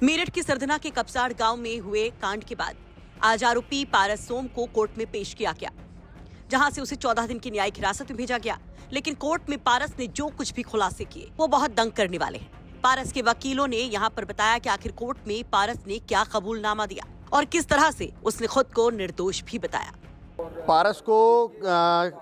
मेरठ के सरधना के कपसाड़ गांव में हुए कांड के बाद आज आरोपी पारस सोम को कोर्ट में पेश किया गया, जहां से उसे 14 दिन की न्यायिक हिरासत में भेजा गया। लेकिन कोर्ट में पारस ने जो कुछ भी खुलासे किए वो बहुत दंग करने वाले हैं। पारस के वकीलों ने यहां पर बताया कि आखिर कोर्ट में पारस ने क्या कबूलनामा दिया और किस तरह से उसने खुद को निर्दोष भी बताया। पारस को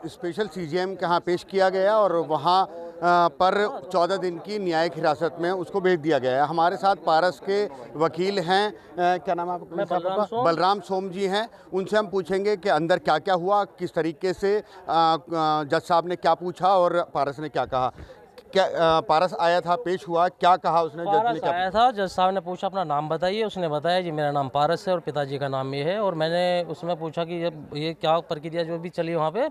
स्पेशल सीजीएम के यहाँ पेश किया गया और वहाँ पर 14 दिन की न्यायिक हिरासत में उसको भेज दिया गया है। हमारे साथ पारस के वकील हैं, क्या नाम है आपका? बलराम सोम जी हैं। उनसे हम पूछेंगे कि अंदर क्या क्या हुआ, किस तरीके से जज साहब ने क्या पूछा और पारस ने क्या कहा। क्या पारस आया था, पेश हुआ, क्या कहा उसने? जज ने क्या आया था, जज साहब ने पूछा अपना नाम बताइए। उसने बताया जी मेरा नाम पारस है और पिताजी का नाम ये है। और मैंने उसमें पूछा कि ये क्या प्रक्रिया जो भी चली वहाँ पे,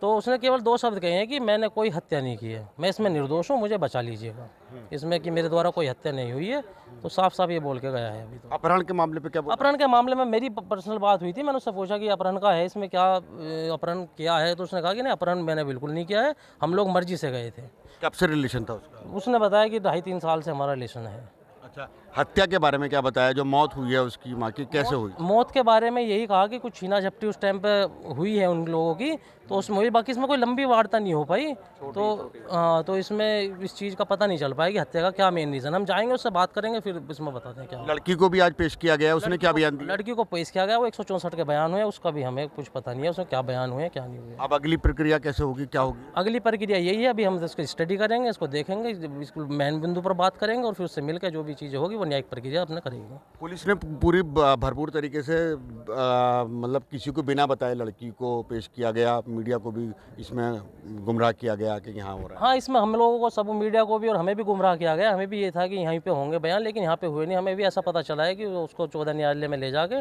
तो उसने केवल 2 शब्द कहे हैं कि मैंने कोई हत्या नहीं की है, मैं इसमें निर्दोष हूँ, मुझे बचा लीजिएगा, इसमें कि मेरे द्वारा कोई हत्या नहीं हुई है। तो साफ साफ ये बोल के गया है। अभी तो अपहरण के मामले पे क्या बोला? अपहरण के मामले में मेरी पर्सनल बात हुई थी, मैंने उससे पूछा कि अपहरण का है, इसमें क्या अपहरण किया है? तो उसने कहा कि नहीं, अपहरण मैंने बिल्कुल नहीं किया है, हम लोग मर्जी से गए थे। कब से रिलेशन था उसका? उसने बताया कि 2.5-3 साल से हमारा रिलेशन है। अच्छा, हत्या के बारे में क्या बताया? जो मौत हुई है उसकी माँ की, कैसे हुई? मौत के बारे में यही कहा कि कुछ छीना झपटी उस टाइम पे हुई है उन लोगों की, तो उसमें हुई, बाकी इसमें कोई लंबी वार्ता नहीं हो पाई। तो इसमें इस चीज़ का पता नहीं चल पाया कि हत्या का क्या मेन रीज़न। हम जाएंगे, उससे बात करेंगे, फिर इसमें बताते हैं क्या। लड़की को भी आज पेश किया गया, उसने क्या बयान दिया? लड़की को पेश किया गया, वो 164 के बयान हुए, उसका भी हमें कुछ पता नहीं है उसमें क्या बयान हुए क्या नहीं हुए। अब अगली प्रक्रिया कैसे होगी, क्या होगी? अगली प्रक्रिया यही है, अभी हम इसको स्टडी करेंगे, इसको देखेंगे, इसको मेन बिंदु पर बात करेंगे और फिर उससे मिलकर जो भी चीज़ें होगी वो न्यायिक प्रक्रिया अपने करेंगे। पुलिस ने पूरी भरपूर तरीके से मतलब किसी को बिना बताए लड़की को पेश किया गया, मीडिया को भी इसमें गुमराह किया गया कि यहाँ हो रहा है। हाँ, इसमें हम लोगों को, सब मीडिया को भी और हमें भी गुमराह किया गया। हमें भी ये था कि यहीं पे होंगे बयान, लेकिन यहाँ पे हुए नहीं। हमें भी ऐसा पता चला है कि उसको 14 न्यायालय में ले जाके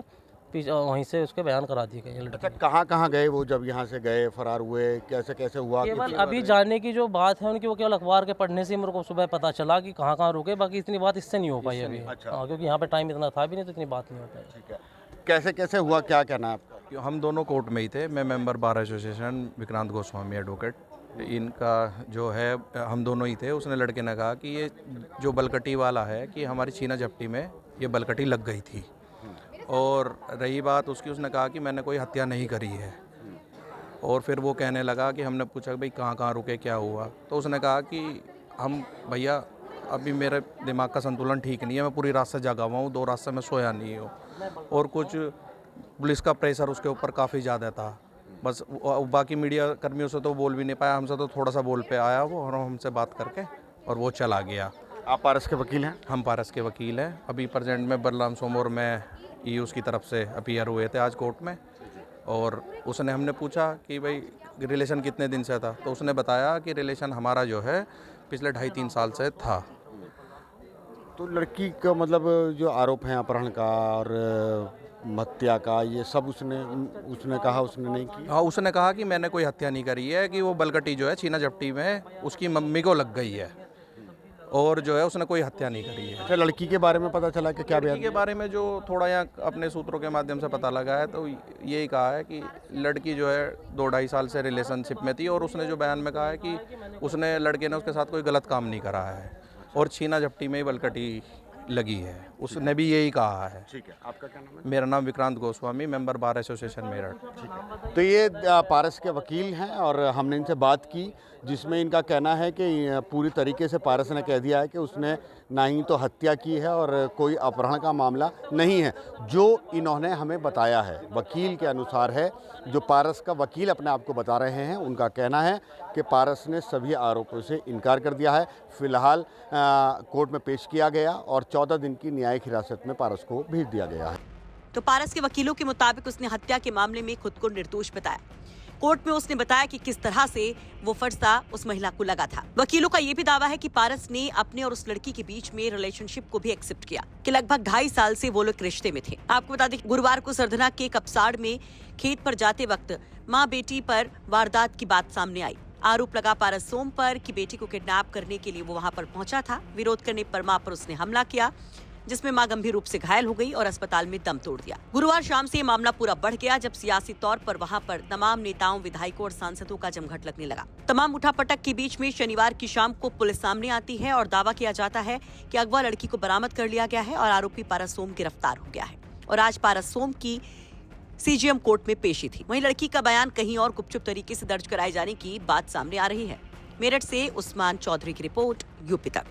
वहीं से उसके बयान करा दिए गए। अच्छा, कहाँ गए वो जब यहाँ से गए, फरार हुए, कैसे कैसे हुआ? केवल अभी जाने की जो बात है उनकी, वो केवल अखबार के पढ़ने से मेरे को सुबह पता चला कि कहाँ रुके, बाकी इतनी बात इससे नहीं हो पाई अभी। अच्छा। हाँ, क्योंकि यहाँ पे टाइम इतना था भी नहीं, तो इतनी बात नहीं हो पाई। ठीक है, कैसे कैसे हुआ, क्या कहना है आपका? हम दोनों कोर्ट में ही थे। मैं member bar association Vikrant Goswami advocate, इनका जो है हम दोनों ही थे। उसने लड़के ने कहा कि ये जो बलकटी वाला है कि हमारी छीना झपटी में ये बलकटी लग गई थी, और रही बात उसकी, उसने कहा कि मैंने कोई हत्या नहीं करी है। और फिर वो कहने लगा कि हमने पूछा भाई कहाँ रुके, क्या हुआ? तो उसने कहा कि हम भैया अभी मेरे दिमाग का संतुलन ठीक नहीं है, मैं पूरी रात से जागा हुआ हूँ, 2 रात से मैं सोया नहीं हूँ, और कुछ पुलिस का प्रेशर उसके ऊपर काफ़ी ज़्यादा था। बस बाकी मीडिया कर्मियों से तो बोल भी नहीं पाया, हमसे तो थोड़ा सा बोल पे आया वो, और हमसे बात करके और वो चला गया। आप पारस के वकील हैं? हम पारस के वकील हैं। अभी प्रेजेंट में बलराम सोम और मैं उसकी तरफ से अपीयर हुए थे आज कोर्ट में। और उसने, हमने पूछा कि भाई रिलेशन कितने दिन से था, तो उसने बताया कि रिलेशन हमारा जो है पिछले 2.5-3 साल से था। तो लड़की का मतलब जो आरोप है अपहरण का और हत्या का, ये सब उसने कहा उसने नहीं की? हाँ, उसने कहा कि मैंने कोई हत्या नहीं करी है, कि वो बलकटी जो है छीना झपटी में उसकी मम्मी को लग गई है, और जो है उसने कोई हत्या नहीं करी है। अच्छा, लड़की के बारे में पता चला कि क्या बयान? लड़की के बारे में जो थोड़ा यहाँ अपने सूत्रों के माध्यम से पता लगा है, तो यही कहा है कि लड़की जो है 2-2.5 साल से रिलेशनशिप में थी, और उसने जो बयान में कहा है कि उसने, लड़के ने उसके साथ कोई गलत काम नहीं करा है, और छीना झपटी में ही बलकटी लगी है, उसने भी यही कहा है। ठीक है, आपका क्या नाम है? मेरा नाम Vikrant Goswami, member bar association Meerut. ठीक है, तो ये पारस के वकील हैं और हमने इनसे बात की, जिसमें इनका कहना है कि पूरी तरीके से पारस ने कह दिया है कि उसने ना ही तो हत्या की है और कोई अपहरण का मामला नहीं है। जो इन्होंने हमें बताया है वकील के अनुसार है, जो पारस का वकील अपने आप को बता रहे हैं, उनका कहना है कि पारस ने सभी आरोपों से इनकार कर दिया है। फिलहाल कोर्ट में पेश किया गया और 14 दिन की न्यायिक हिरासत में पारस को भेज दिया गया है। तो पारस के वकीलों के मुताबिक उसने हत्या के मामले में खुद को निर्दोष बताया। कोर्ट में उसने बताया कि किस तरह से वो फर्सा उस महिला को लगा था। वकीलों का ये भी दावा है कि पारस ने अपने और उस लड़की के बीच में रिलेशनशिप को भी एक्सेप्ट किया, कि लगभग 2.5 साल से वो लोग रिश्ते में थे। आपको बता दें, गुरुवार को सरधना के कपसाड़ में खेत पर जाते वक्त माँ बेटी पर वारदात की बात सामने आई। आरोप लगा पारस सोम पर कि बेटी को किडनैप करने के लिए वो वहां पर पहुंचा था। विरोध करने पर मां पर उसने हमला किया। जिसमें मां गंभीर रूप से घायल हो गई और अस्पताल में दम तोड़ दिया। गुरुवार शाम से ये मामला पूरा बढ़ गया, जब सियासी तौर पर वहां पर तमाम नेताओं, विधायकों और सांसदों का जमघट लगने लगा। तमाम उठापटक के बीच में शनिवार की शाम को पुलिस सामने आती है और दावा किया जाता है कि अगवा लड़की को बरामद कर लिया गया है और आरोपी पारस सोम गिरफ्तार हो गया है। और आज पारस सोम की सीजीएम कोर्ट में पेशी थी। वहीं लड़की का बयान कहीं और गुपचुप तरीके से दर्ज कराए जाने की बात सामने आ रही है। मेरठ से उस्मान चौधरी की रिपोर्ट, यूपी तक।